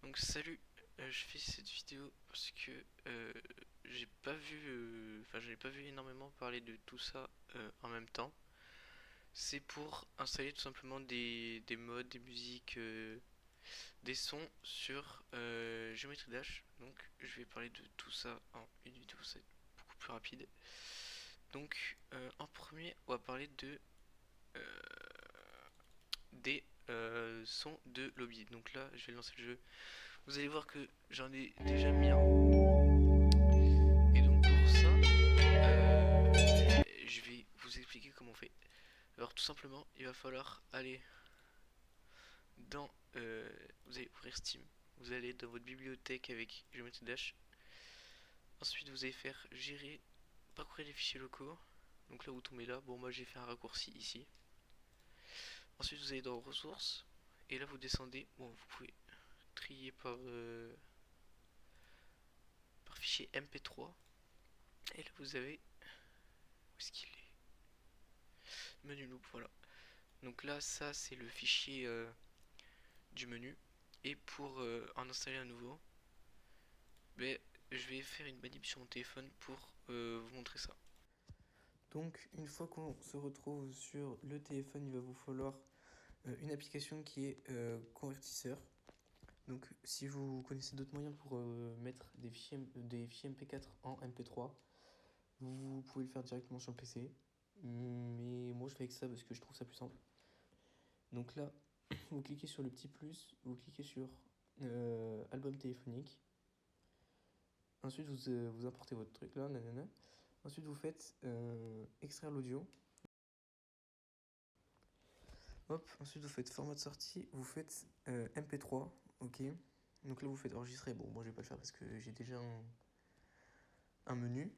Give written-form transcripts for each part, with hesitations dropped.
Donc salut, je fais cette vidéo parce que j'ai pas vu, j'avais pas vu énormément parler de tout ça en même temps. C'est pour installer tout simplement des mods, des musiques, des sons sur Geometry Dash. Donc je vais parler de tout ça en une vidéo, c'est beaucoup plus rapide. Donc en premier, on va parler euh, des sons de lobby. Donc là, je vais lancer le jeu. Vous allez voir que j'en ai déjà mis un. Et donc pour ça, je vais vous expliquer comment on fait. Alors tout simplement, il va falloir aller dans... vous allez ouvrir Steam. Vous allez dans votre bibliothèque avec Geometry Dash. Ensuite vous allez faire gérer, parcourir les fichiers locaux. Donc là vous tombez là. Bon moi j'ai fait un raccourci ici. Ensuite vous allez dans ressources. Et là vous descendez. Bon vous pouvez trier par fichier MP3. Et là vous avez... Où est-ce qu'il est? Menu loop, voilà. Donc là ça c'est le fichier du menu. Et pour en installer un nouveau, ben, je vais faire une manip sur mon téléphone pour vous montrer ça. Donc une fois qu'on se retrouve sur le téléphone, il va vous falloir une application qui est convertisseur. Donc si vous connaissez d'autres moyens pour mettre des fichiers MP4 en MP3, vous pouvez le faire directement sur le PC. Mais moi je fais avec ça parce que je trouve ça plus simple. Donc là, vous cliquez sur le petit plus, vous cliquez sur album téléphonique. Ensuite, vous importez votre truc là, nanana. Ensuite, vous faites extraire l'audio. Hop, ensuite, vous faites format de sortie. Vous faites MP3. Ok. Donc là, vous faites enregistrer. Bon, moi, je vais pas le faire parce que j'ai déjà un menu.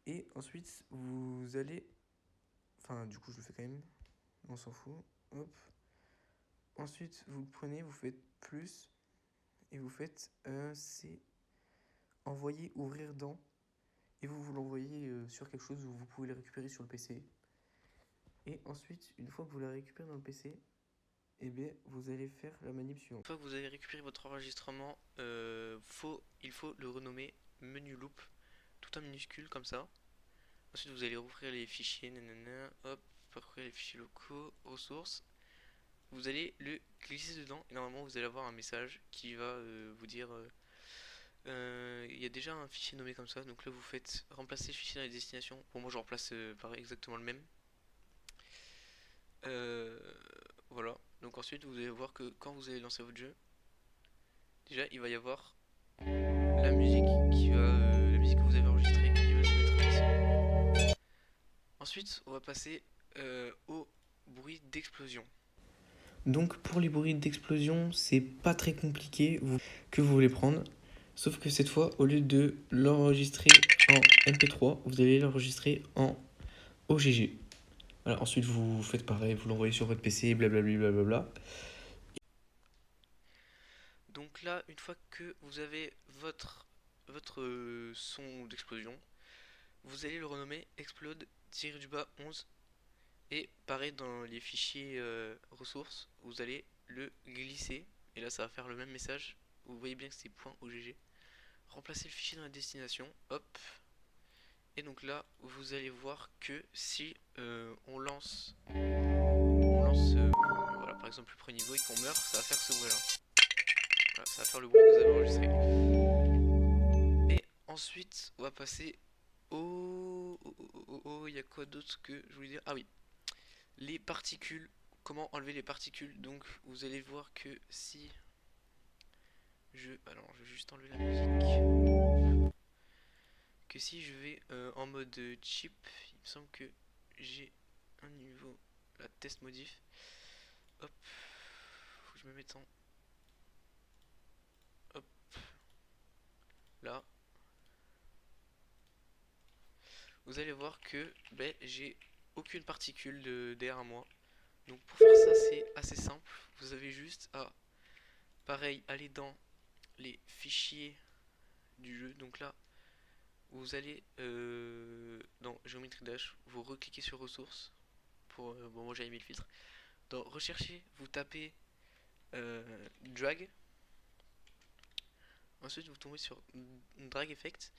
Et ensuite, vous allez. Enfin, du coup, je le fais quand même. On s'en fout. Hop. Ensuite, vous le prenez, vous faites plus. Et vous faites c'est envoyer, ouvrir dans. Et vous l'envoyez sur quelque chose où vous pouvez le récupérer sur le PC. Et ensuite, une fois que vous la récupérez dans le PC, eh bien, vous allez faire la manip suivante. Une fois que vous avez récupéré votre enregistrement, il faut le renommer menu loop, tout en minuscule comme ça. Ensuite, vous allez rouvrir les fichiers, nanana, hop, parcourir les fichiers locaux, ressources. Vous allez le glisser dedans et normalement, vous allez avoir un message qui va vous dire il y a déjà un fichier nommé comme ça. Donc là, vous faites remplacer le fichier dans les destinations. Bon, moi, je remplace pareil, exactement le même. Euh, voilà. Donc ensuite, vous allez voir que quand vous allez lancer votre jeu, déjà, il va y avoir la musique que vous avez enregistrée qui va se mettre ici. Ensuite, on va passer au bruit d'explosion. Donc pour les bruits d'explosion, c'est pas très compliqué que vous voulez prendre. Sauf que cette fois, au lieu de l'enregistrer en MP3, vous allez l'enregistrer en OGG. Voilà, ensuite vous faites pareil, vous l'envoyez sur votre PC, blablabla. Blablabla. Donc là, une fois que vous avez votre son d'explosion, vous allez le renommer explode-11. Et pareil dans les fichiers ressources, vous allez le glisser. Et là, ça va faire le même message. Vous voyez bien que c'est .ogg. Remplacez le fichier dans la destination. Hop. Et donc là, vous allez voir que si voilà, par exemple le premier niveau et qu'on meurt, ça va faire ce bruit là. Voilà, ça va faire le bruit que vous avez enregistré. Et ensuite, on va passer il y a quoi d'autre que je voulais dire? Ah oui, les particules. Comment enlever les particules? Donc, vous allez voir que si alors, je vais juste enlever la musique. Que si je vais en mode chip, il me semble que j'ai un niveau. La test modif. Hop. Faut que je me mette en. Hop. Là. Vous allez voir que ben, j'ai aucune particule d'air à moi. Donc pour faire ça c'est assez simple. Vous avez juste à pareil aller dans les fichiers du jeu. Donc là vous allez dans Geometry Dash, vous recliquez sur ressources pour bon moi j'avais mis le filtre. Dans rechercher, vous tapez drag Ensuite vous tombez sur Drag Effect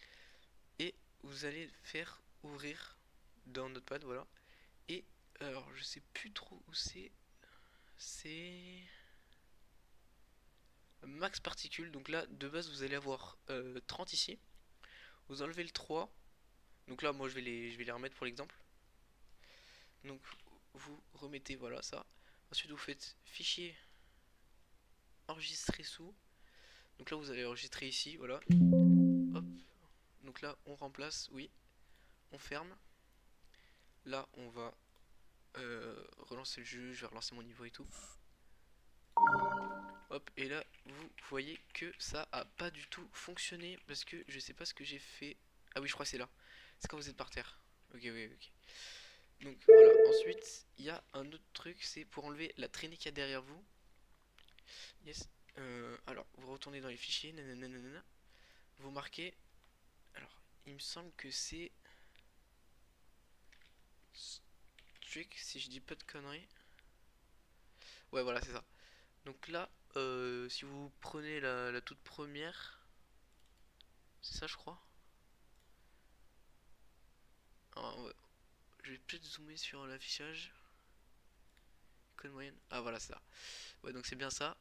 et vous allez faire ouvrir dans Notepad, voilà. Et alors je sais plus trop où c'est. C'est max particule. Donc là de base vous allez avoir 30 ici. Vous enlevez le 3. Donc là moi je vais les remettre pour l'exemple. Donc vous remettez voilà ça. Ensuite vous faites fichier enregistrer sous. Donc là vous allez enregistrer ici, voilà. Hop. Donc là on remplace, oui. On ferme. Là on va relancer le jeu, je vais relancer mon niveau et tout. Hop, et là vous voyez que ça a pas du tout fonctionné parce que je sais pas ce que j'ai fait. Ah oui, je crois que c'est là. C'est quand vous êtes par terre. Ok, oui, ok. Donc voilà, ensuite il y a un autre truc, c'est pour enlever la traînée qu'il y a derrière vous. Yes. Alors vous retournez dans les fichiers, nanana, vous marquez. Alors il me semble que c'est Strict, si je dis pas de conneries. Ouais, voilà, c'est ça. Donc là, si vous prenez la toute première, c'est ça, je crois. Alors, ouais, je vais peut-être zoomer sur l'affichage. Code moyenne. Ah, voilà, c'est ça. Ouais, donc c'est bien ça.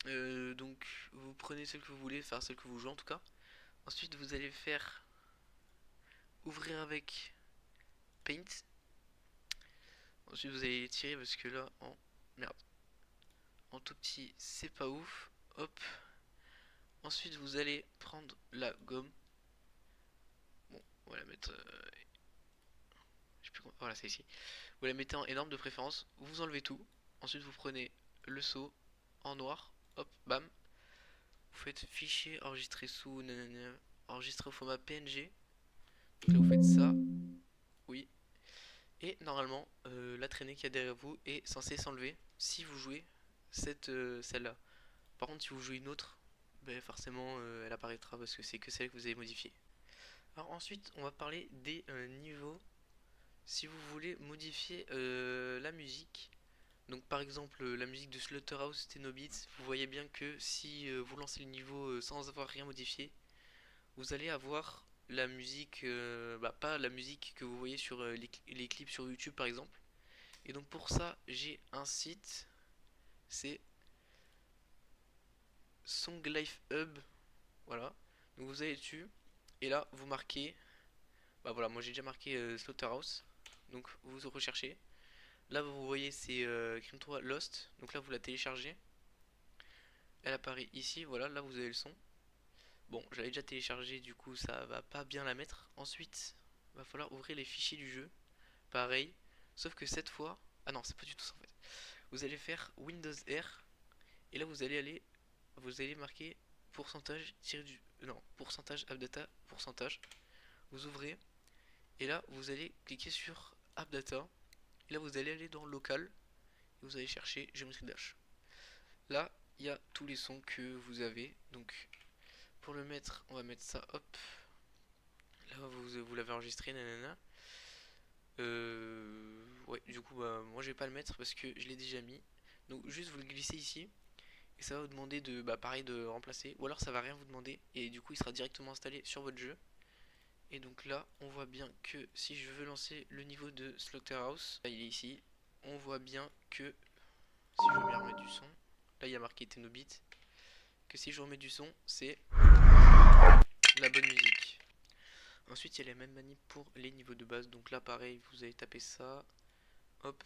Donc vous prenez celle que vous voulez, enfin celle que vous jouez en tout cas. Ensuite, vous allez faire ouvrir avec Paint. Ensuite, vous allez tirer parce que là, en merde, en tout petit, c'est pas ouf. Hop. Ensuite, vous allez prendre la gomme. Bon, on va la mettre. Je sais plus comment. Voilà, c'est ici. Vous la mettez en énorme de préférence. Vous enlevez tout. Ensuite, vous prenez le seau en noir. Hop, bam. Vous faites fichier enregistrer sous. Nanana, enregistrer au format PNG. Donc là, vous faites ça. Oui. Et normalement, la traînée qu'il y a derrière vous est censée s'enlever si vous jouez celle-là. Par contre, si vous jouez une autre, ben forcément, elle apparaîtra parce que c'est que celle que vous avez modifiée. Alors ensuite, on va parler des niveaux. Si vous voulez modifier la musique, donc par exemple la musique de Slaughterhouse Tenobits, vous voyez bien que si vous lancez le niveau sans avoir rien modifié, vous allez avoir la musique, pas la musique que vous voyez sur les clips sur YouTube par exemple. Et donc pour ça, j'ai un site, c'est Song Life Hub, voilà. Donc vous allez dessus, et là vous marquez, bah voilà, moi j'ai déjà marqué Slaughterhouse, donc vous recherchez. Là vous voyez c'est Crime 3 Lost, donc là vous la téléchargez. Elle apparaît ici, voilà, là vous avez le son. Bon, j'avais déjà téléchargé, du coup ça va pas bien la mettre. Ensuite, va falloir ouvrir les fichiers du jeu. Pareil, sauf que cette fois, ah non, c'est pas du tout ça en fait. Vous allez faire Windows R et là vous allez marquer pourcentage tiré du, non, pourcentage AppData, pourcentage. Vous ouvrez et là vous allez cliquer sur AppData. Et là vous allez aller dans local et vous allez chercher Geometry Dash. Là, il y a tous les sons que vous avez. Donc, pour le mettre, on va mettre ça, hop. Là, vous l'avez enregistré, nanana. Ouais, du coup, bah, moi je vais pas le mettre parce que je l'ai déjà mis. Donc, juste vous le glissez ici. Et ça va vous demander de, bah, pareil, de remplacer. Ou alors ça va rien vous demander. Et du coup, il sera directement installé sur votre jeu. Et donc là, on voit bien que si je veux lancer le niveau de Slaughterhouse, là il est ici. On voit bien que si je veux bien remettre du son, là il y a marqué Tenobit, que si je remets du son, c'est la bonne musique. Ensuite, il y a les mêmes manips pour les niveaux de base. Donc là, pareil, vous allez taper ça. Hop.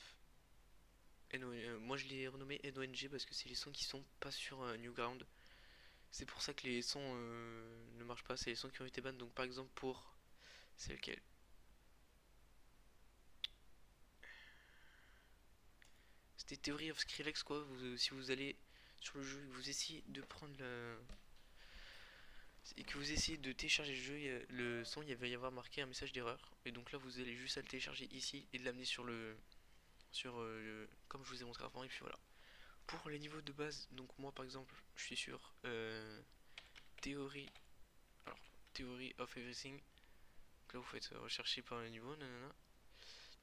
Moi, je l'ai renommé NONG parce que c'est les sons qui sont pas sur Newground. C'est pour ça que les sons ne marchent pas. C'est les sons qui ont été ban. Donc par exemple pour... C'est lequel? C'était Theory of Skrillex quoi. Si vous allez sur le jeu et que vous essayez de prendre la... Et que vous essayez de télécharger le jeu, le son, il va y avoir marqué un message d'erreur. Et donc là, vous allez juste à le télécharger ici et de l'amener sur le... comme je vous ai montré avant. Et puis voilà. Pour les niveaux de base, donc moi par exemple, je suis sur Theory... Alors, Theory of Everything. Donc là, vous faites rechercher par le niveau, nanana.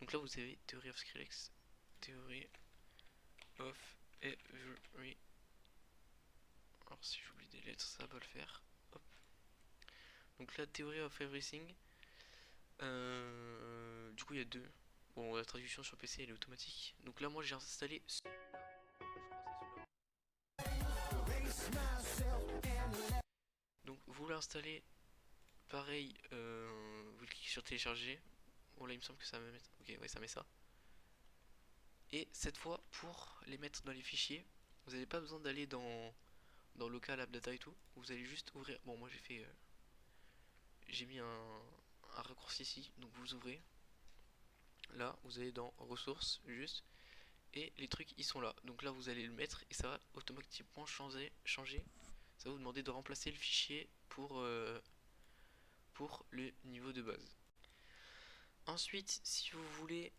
Donc là, vous avez Theory of Skrillex. Theory of Every... Alors si j'oublie des lettres, ça va le faire. Hop. Donc la Theory of Everything, du coup il y a deux. Bon, la traduction sur PC elle est automatique. Donc là moi j'ai installé celui-là, je crois que c'est celui-là. Donc vous l'installez, pareil, vous cliquez sur télécharger. Bon là il me semble que ça va me mettre. Ok, ouais, ça met ça. Et cette fois, pour les mettre dans les fichiers, vous n'avez pas besoin d'aller dans local app data et tout. Vous allez juste ouvrir. Bon, moi j'ai mis un raccourci ici. Donc vous ouvrez. Là, vous allez dans ressources juste. Et les trucs ils sont là. Donc là, vous allez le mettre et ça va automatiquement changer. Ça va vous demander de remplacer le fichier pour le niveau de base. Ensuite, si vous voulez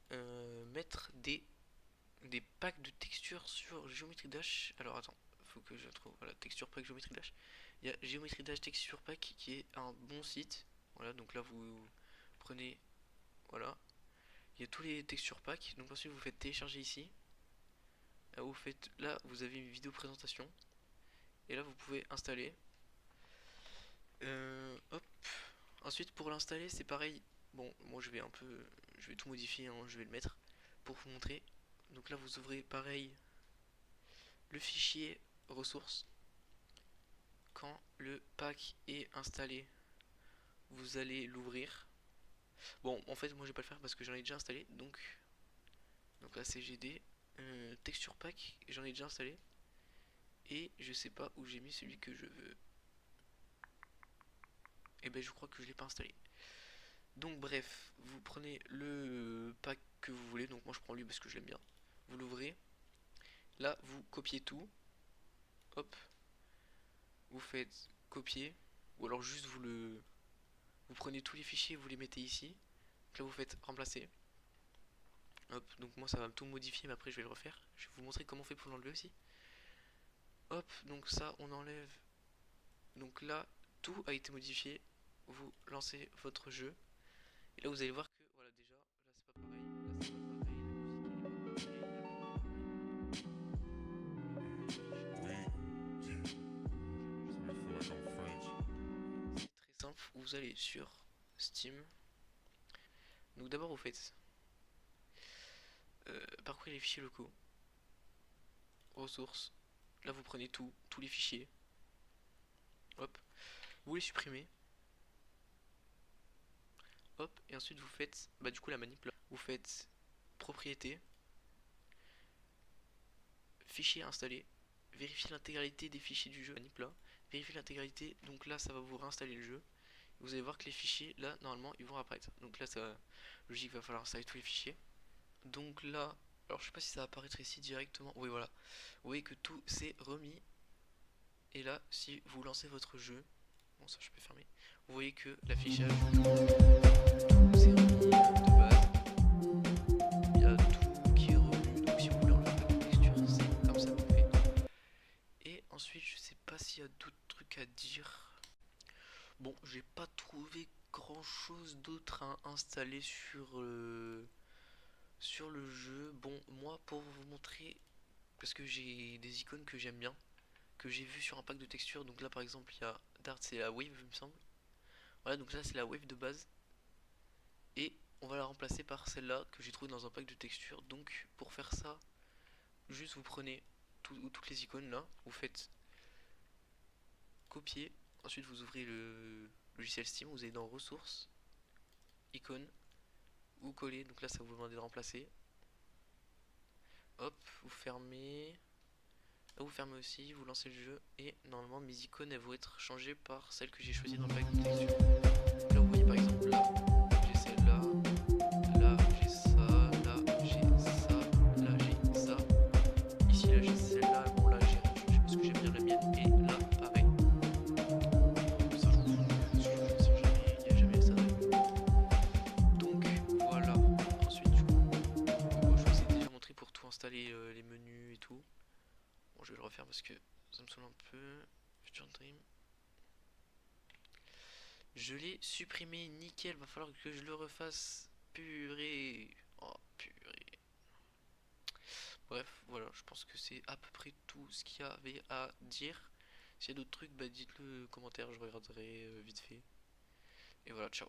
mettre des packs de textures sur Geometry Dash. Alors attends, faut que je trouve. Voilà, texture pack Geometry Dash. Il y a Geometry Dash Texture Pack qui est un bon site. Voilà, donc là vous prenez. Voilà. Il y a tous les texture packs. Donc ensuite vous faites télécharger ici. Là vous faites. Là vous avez une vidéo présentation. Et là vous pouvez installer. Hop. Ensuite pour l'installer c'est pareil. Bon, moi je vais un peu. Je vais tout modifier, hein, je vais le mettre pour vous montrer. Donc là vous ouvrez pareil le fichier ressources. Quand le pack est installé, vous allez l'ouvrir. Bon, en fait, moi je vais pas le faire parce que j'en ai déjà installé. Donc là, c'est GD. Texture pack, j'en ai déjà installé. Et je sais pas où j'ai mis celui que je veux. Et ben, je crois que je l'ai pas installé. Donc, bref, vous prenez le pack que vous voulez. Donc, moi je prends lui parce que je l'aime bien. Vous l'ouvrez. Là, vous copiez tout. Hop. Vous faites copier. Ou alors juste vous prenez tous les fichiers, vous les mettez ici. Donc là, vous faites remplacer. Hop, donc moi ça va tout modifier, mais après je vais le refaire. Je vais vous montrer comment on fait pour l'enlever aussi. Hop, donc ça on enlève. Donc là, tout a été modifié. Vous lancez votre jeu. Et là vous allez voir que, voilà, déjà, là c'est pas pareil. Là c'est pas pareil, la musique elle est pas pareille, c'est très simple, vous allez sur Steam. Donc d'abord vous faites parcourir les fichiers locaux. Ressources. Là vous prenez tous les fichiers. Hop. Vous les supprimez. Hop, et ensuite vous faites, du coup la manip là, vous faites propriété, fichier installé, vérifier l'intégralité des fichiers du jeu, manip là, vérifier l'intégralité, donc là ça va vous réinstaller le jeu, vous allez voir que les fichiers là normalement ils vont apparaître, donc là ça, logique, va falloir installer tous les fichiers, donc là, alors je sais pas si ça va apparaître ici directement, oui voilà, vous voyez que tout s'est remis, et là si vous lancez votre jeu, bon ça je peux fermer, vous voyez que l'affichage, tout s'est remis de base. Il y a tout qui est revenu, donc si vous voulez enlever la texture, c'est comme ça qu'on fait. Et ensuite, je sais pas s'il y a d'autres trucs à dire. Bon, j'ai pas trouvé grand chose d'autre à installer sur le jeu. Bon, moi, pour vous montrer, parce que j'ai des icônes que j'aime bien, que j'ai vu sur un pack de textures. Donc là, par exemple, il y a Dart, c'est la Wave, il me semble. Voilà, donc là, c'est la Wave de base. Et on va la remplacer par celle-là que j'ai trouvée dans un pack de textures. Donc, pour faire ça, juste vous prenez toutes les icônes là, vous faites copier, ensuite vous ouvrez le logiciel Steam, vous allez dans ressources, icônes, vous collez, donc là ça vous demande de remplacer, hop, vous fermez, là vous fermez aussi, vous lancez le jeu, et normalement mes icônes elles vont être changées par celles que j'ai choisies dans le pack de texture. Donc là vous voyez par exemple là, j'ai celle-là, là j'ai ça, là j'ai ça, là j'ai ça, ici là j'ai celle-là, bon là j'ai rien changé parce que j'aime bien la mienne, et là pareil. Ça je m'en fous, parce que je ne sais jamais, il n'y a jamais ça d'arriver. Donc voilà, ensuite du coup, bon, je vous ai déjà montré pour tout installer les menus et tout. Bon je vais le refaire parce que ça me saoule un peu. Future Dream. Je l'ai supprimé, nickel, va falloir que je le refasse. Purée. Oh purée. Bref, voilà, je pense que c'est à peu près tout ce qu'il y avait à dire. S'il y a d'autres trucs, dites-le en commentaire, je regarderai vite fait. Et voilà, ciao.